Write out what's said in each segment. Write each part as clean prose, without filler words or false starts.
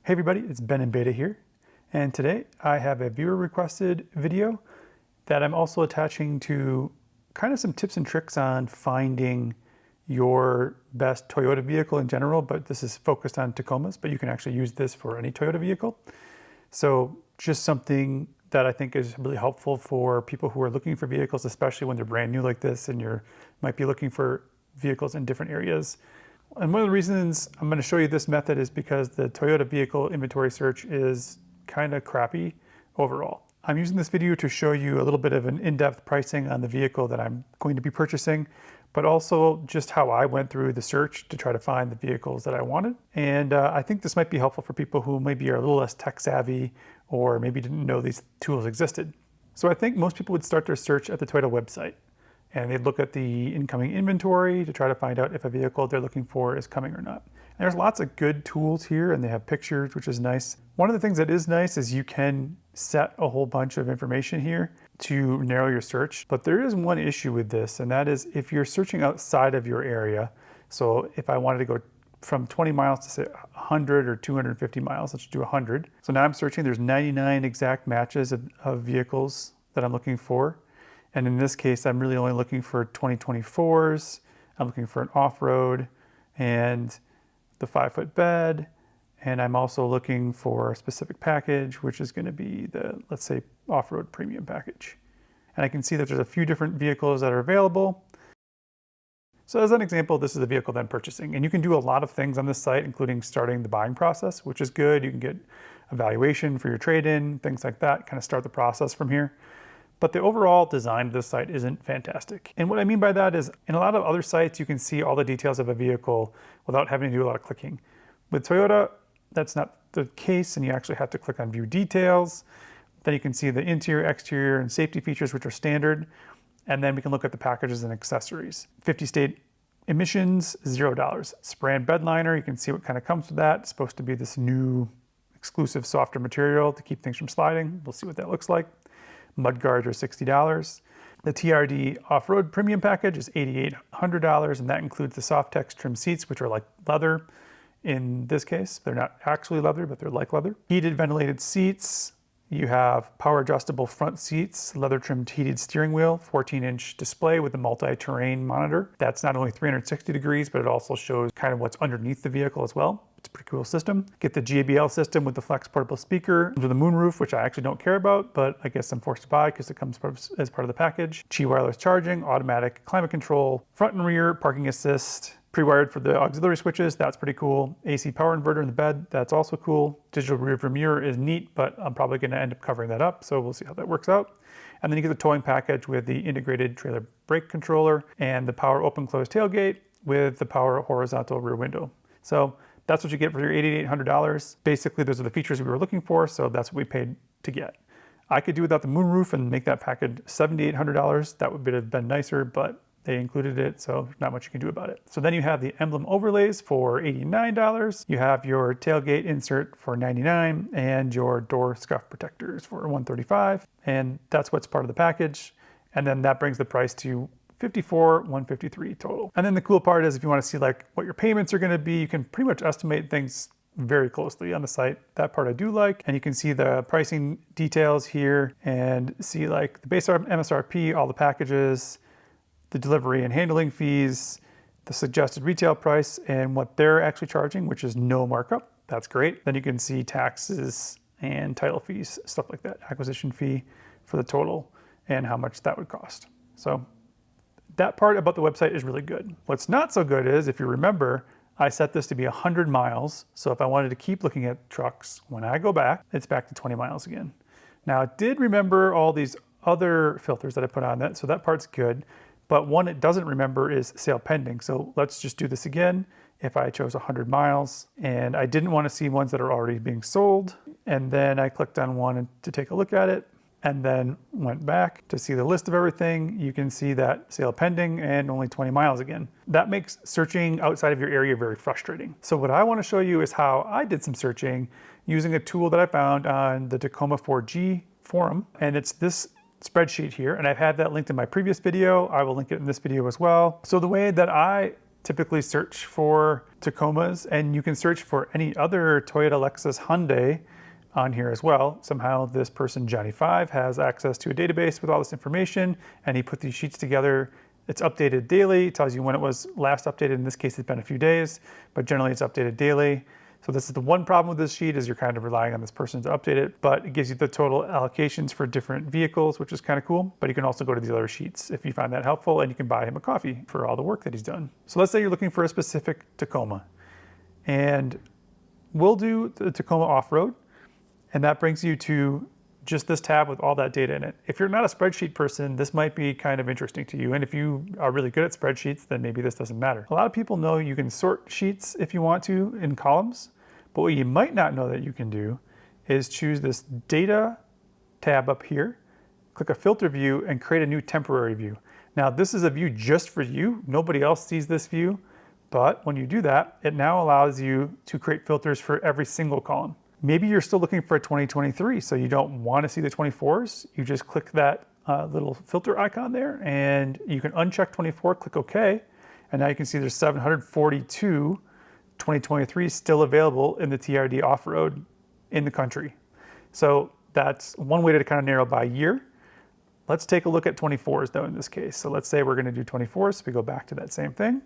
Hey everybody, it's Ben in Beta here, and today I have a viewer requested video that I'm also attaching to kind of some tips and tricks on finding your best Toyota vehicle in general, but this is focused on Tacomas, but you can actually use this for any Toyota vehicle. So just something that I think is really helpful for people who are looking for vehicles, especially when they're brand new like this and you might be looking for vehicles in different areas. And one of the reasons I'm going to show you this method is because the Toyota vehicle inventory search is kind of crappy overall. I'm using this video to show you a little bit of an in-depth pricing on the vehicle that I'm going to be purchasing, but also just how I went through the search to try to find the vehicles that I wanted. And I think this might be helpful for people who maybe are a little less tech savvy or maybe didn't know these tools existed. So I think most people would start their search at the Toyota website, and they'd look at the incoming inventory to try to find out if a vehicle they're looking for is coming or not. And there's lots of good tools here, and they have pictures, which is nice. One of the things that is nice is you can set a whole bunch of information here to narrow your search. But there is one issue with this, and that is if you're searching outside of your area. So if I wanted to go from 20 miles to say 100 or 250 miles, let's do 100. So now I'm searching, there's 99 exact matches of vehicles that I'm looking for. And in this case, I'm really only looking for 2024s. I'm looking for an off-road and the 5-foot bed. And I'm also looking for a specific package, which is going to be the, let's say, off-road premium package. And I can see that there's a few different vehicles that are available. So as an example, this is the vehicle that I'm purchasing. And you can do a lot of things on this site, including starting the buying process, which is good. You can get a valuation for your trade-in, things like that, kind of start the process from here. But the overall design of this site isn't fantastic. And what I mean by that is in a lot of other sites, you can see all the details of a vehicle without having to do a lot of clicking. With Toyota, that's not the case, and you actually have to click on view details. Then you can see the interior, exterior, and safety features, which are standard. And then we can look at the packages and accessories. 50 state emissions, $0. Spray and bed liner, you can see what kind of comes with that. It's supposed to be this new exclusive softer material to keep things from sliding. We'll see what that looks like. Mud guards are $60. The TRD off-road premium package is $8,800, and that includes the Softex trim seats, which are like leather. In this case, they're not actually leather, but they're like leather. Heated ventilated seats. You have power adjustable front seats, leather trimmed heated steering wheel, 14-inch display with a multi-terrain monitor. That's not only 360 degrees, but it also shows kind of what's underneath the vehicle as well. It's a pretty cool system. Get the JBL system with the flex portable speaker, with the moonroof, which I actually don't care about, but I guess I'm forced to buy because it comes as part of the package. Qi wireless charging, automatic climate control, front and rear parking assist, pre-wired for the auxiliary switches, that's pretty cool. AC power inverter in the bed, that's also cool. Digital rear view mirror is neat, but I'm probably gonna end up covering that up, so we'll see how that works out. And then you get the towing package with the integrated trailer brake controller and the power open close tailgate with the power horizontal rear window. So that's what you get for your $8,800. Basically, those are the features we were looking for, so that's what we paid to get. I could do without the moonroof and make that package $7,800. That would have been nicer, but they included it, so not much you can do about it. So then you have the emblem overlays for $89. You have your tailgate insert for $99 and your door scuff protectors for $135. And that's what's part of the package. And then that brings the price to $54,153 total. And then the cool part is if you want to see like what your payments are going to be, you can pretty much estimate things very closely on the site. That part I do like. And you can see the pricing details here and see like the base MSRP, all the packages, the delivery and handling fees, the suggested retail price, and what they're actually charging, which is no markup. That's great. Then you can see taxes and title fees, stuff like that, acquisition fee for the total and how much that would cost. So that part about the website is really good. What's not so good is, if you remember, I set this to be 100 miles. So if I wanted to keep looking at trucks, when I go back, it's back to 20 miles again. Now it did remember all these other filters that I put on that, so that part's good. But one it doesn't remember is sale pending. So let's just do this again. If I chose 100 miles and I didn't want to see ones that are already being sold, and then I clicked on one to take a look at it, and then went back to see the list of everything, you can see that sale pending and only 20 miles again. That makes searching outside of your area very frustrating. So what I want to show you is how I did some searching using a tool that I found on the Tacoma 4G forum. And it's this spreadsheet here, and I've had that linked in my previous video. I will link it in this video as well. So the way that I typically search for Tacomas, and you can search for any other Toyota, Lexus, Hyundai on here as well. Somehow this person, Johnny5, has access to a database with all this information, and he put these sheets together. It's updated daily. It tells you when it was last updated. In this case, it's been a few days, but generally it's updated daily. So this is the one problem with this sheet, is you're kind of relying on this person to update it, but it gives you the total allocations for different vehicles, which is kind of cool. But you can also go to these other sheets if you find that helpful, and you can buy him a coffee for all the work that he's done. So let's say you're looking for a specific Tacoma, and we'll do the Tacoma off-road, and that brings you to just this tab with all that data in it. If you're not a spreadsheet person, this might be kind of interesting to you. And if you are really good at spreadsheets, then maybe this doesn't matter. A lot of people know you can sort sheets if you want to in columns, but what you might not know that you can do is choose this data tab up here, click a filter view, and create a new temporary view. Now this is a view just for you. Nobody else sees this view, but when you do that, it now allows you to create filters for every single column. Maybe you're still looking for a 2023, so you don't want to see the 24s. You just click that little filter icon there, and you can uncheck 24, click OK, and now you can see there's 742 2023 still available in the TRD off-road in the country. So that's one way to kind of narrow by year. Let's take a look at 24s though in this case. So let's say we're going to do 24s. So we go back to that same thing.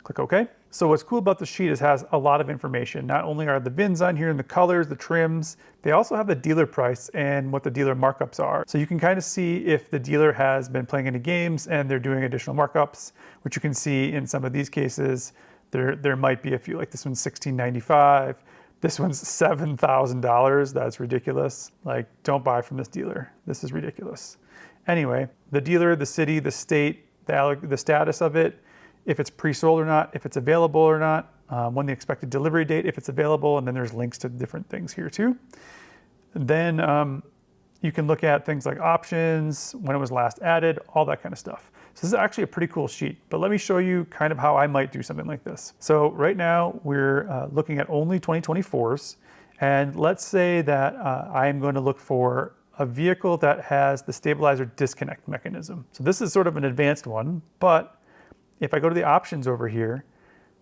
Click OK. So what's cool about the sheet is it has a lot of information. Not only are the VINs on here and the colors, the trims, they also have the dealer price and what the dealer markups are. So you can kind of see if the dealer has been playing any games and they're doing additional markups, which you can see in some of these cases. There might be a few, like this one's $1,695. This one's $7,000. That's ridiculous. Like, don't buy from this dealer. This is ridiculous. Anyway, the dealer, the city, the state, the status of it, if it's pre-sold or not, if it's available or not, when the expected delivery date, if it's available, and then there's links to different things here too. Then you can look at things like options, when it was last added, all that kind of stuff. So this is actually a pretty cool sheet, but let me show you kind of how I might do something like this. So right now we're looking at only 2024s, and let's say that I am going to look for a vehicle that has the stabilizer disconnect mechanism. So this is sort of an advanced one, but if I go to the options over here,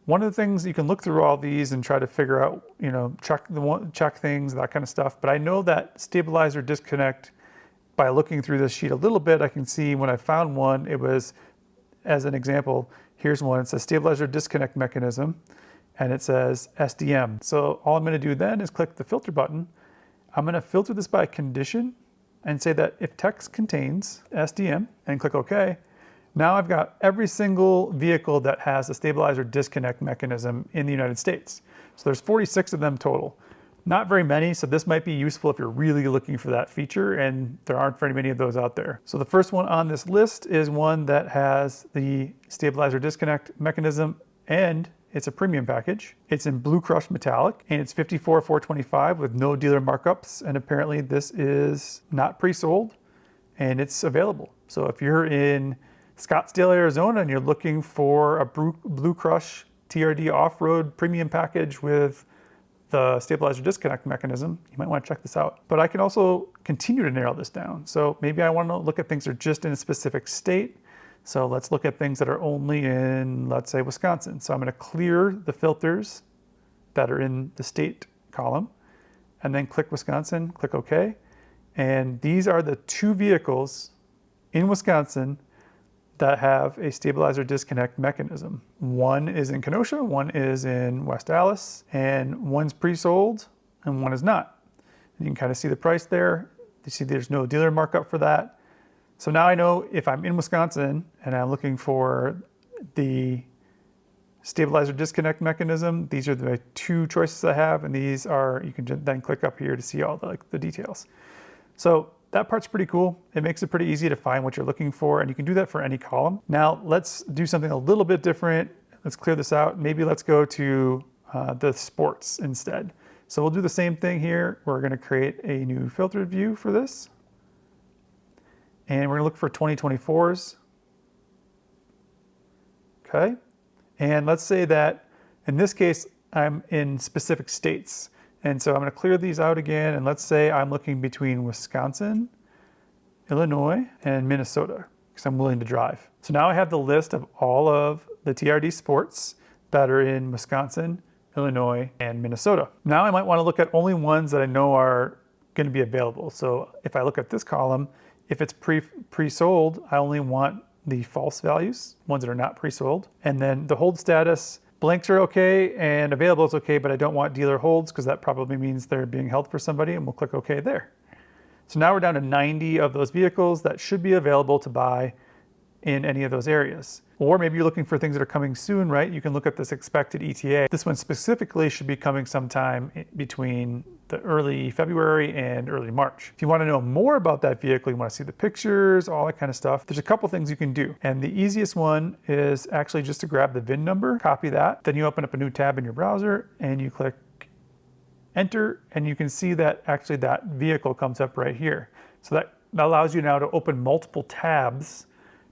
one of the things you can look through all these and try to figure out, you know, check things, that kind of stuff. But I know that stabilizer disconnect, by looking through this sheet a little bit, I can see when I found one, it was, as an example, here's one. It says stabilizer disconnect mechanism, and it says SDM. So all I'm going to do then is click the filter button. I'm going to filter this by condition and say that if text contains SDM, and click OK. Now I've got every single vehicle that has a stabilizer disconnect mechanism in the United States. So there's 46 of them total. Not very many, so this might be useful if you're really looking for that feature, and there aren't very many of those out there. So the first one on this list is one that has the stabilizer disconnect mechanism, and it's a premium package. It's in blue crushed metallic, and it's $54,425 with no dealer markups, and apparently this is not pre-sold, and it's available. So if you're in Scottsdale, Arizona, and you're looking for a blue crush TRD off-road premium package with the stabilizer disconnect mechanism, you might want to check this out. But I can also continue to narrow this down. So maybe I want to look at things that are just in a specific state. So let's look at things that are only in, let's say, Wisconsin. So I'm going to clear the filters that are in the state column, and then click Wisconsin, click OK. And these are the two vehicles in Wisconsin that have a stabilizer disconnect mechanism. One is in Kenosha, one is in West Allis, and one's pre-sold and one is not. And you can kind of see the price there. You see there's no dealer markup for that. So now I know if I'm in Wisconsin and I'm looking for the stabilizer disconnect mechanism, these are the two choices I have, and these are, you can then click up here to see all the details. So that part's pretty cool. It makes it pretty easy to find what you're looking for, and you can do that for any column. Now let's do something a little bit different. Let's clear this out. Maybe let's go to the sports instead. So we'll do the same thing here. We're going to create a new filter view for this, and we're going to look for 2024s. Okay, and let's say that in this case I'm in specific states. And so I'm going to clear these out again, and let's say I'm looking between Wisconsin Illinois, and Minnesota, because I'm willing to drive. So now I have the list of all of the TRD sports that are in Wisconsin, Illinois, and Minnesota. Now I might want to look at only ones that I know are going to be available. So if I look at this column, if it's pre-sold, I only want the false values, ones that are not pre-sold. And then the hold status, blanks are okay and available is okay, but I don't want dealer holds because that probably means they're being held for somebody, and we'll click OK there. So now we're down to 90 of those vehicles that should be available to buy in any of those areas. Or maybe you're looking for things that are coming soon, right? You can look at this expected ETA. This one specifically should be coming sometime between the early February and early March. If you want to know more about that vehicle, you want to see the pictures, all that kind of stuff, there's a couple things you can do. And the easiest one is actually just to grab the VIN number, copy that, then you open up a new tab in your browser and you click enter, and you can see that actually that vehicle comes up right here. So that allows you now to open multiple tabs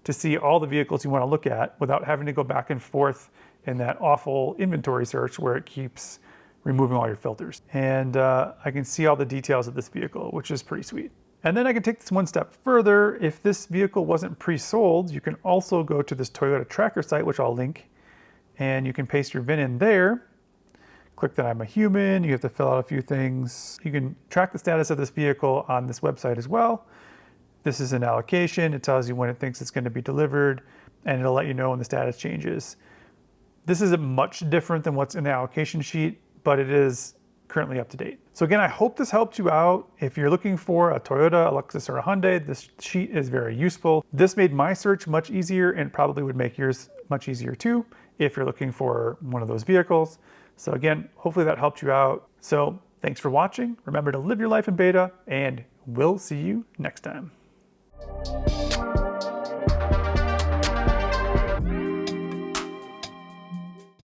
to see all the vehicles you want to look at without having to go back and forth in that awful inventory search where it keeps removing all your filters. And I can see all the details of this vehicle, which is pretty sweet. And then I can take this one step further. If this vehicle wasn't pre-sold, you can also go to this Toyota tracker site, which I'll link, and you can paste your VIN in there. Click that I'm a human, you have to fill out a few things. You can track the status of this vehicle on this website as well. This is an allocation. It tells you when it thinks it's going to be delivered, and it'll let you know when the status changes. This isn't much different than what's in the allocation sheet, but it is currently up to date. So again, I hope this helped you out. If you're looking for a Toyota, a Lexus, or a Hyundai, this sheet is very useful. This made my search much easier and probably would make yours much easier too if you're looking for one of those vehicles. So again, hopefully that helped you out. So thanks for watching. Remember to live your life in beta, and we'll see you next time.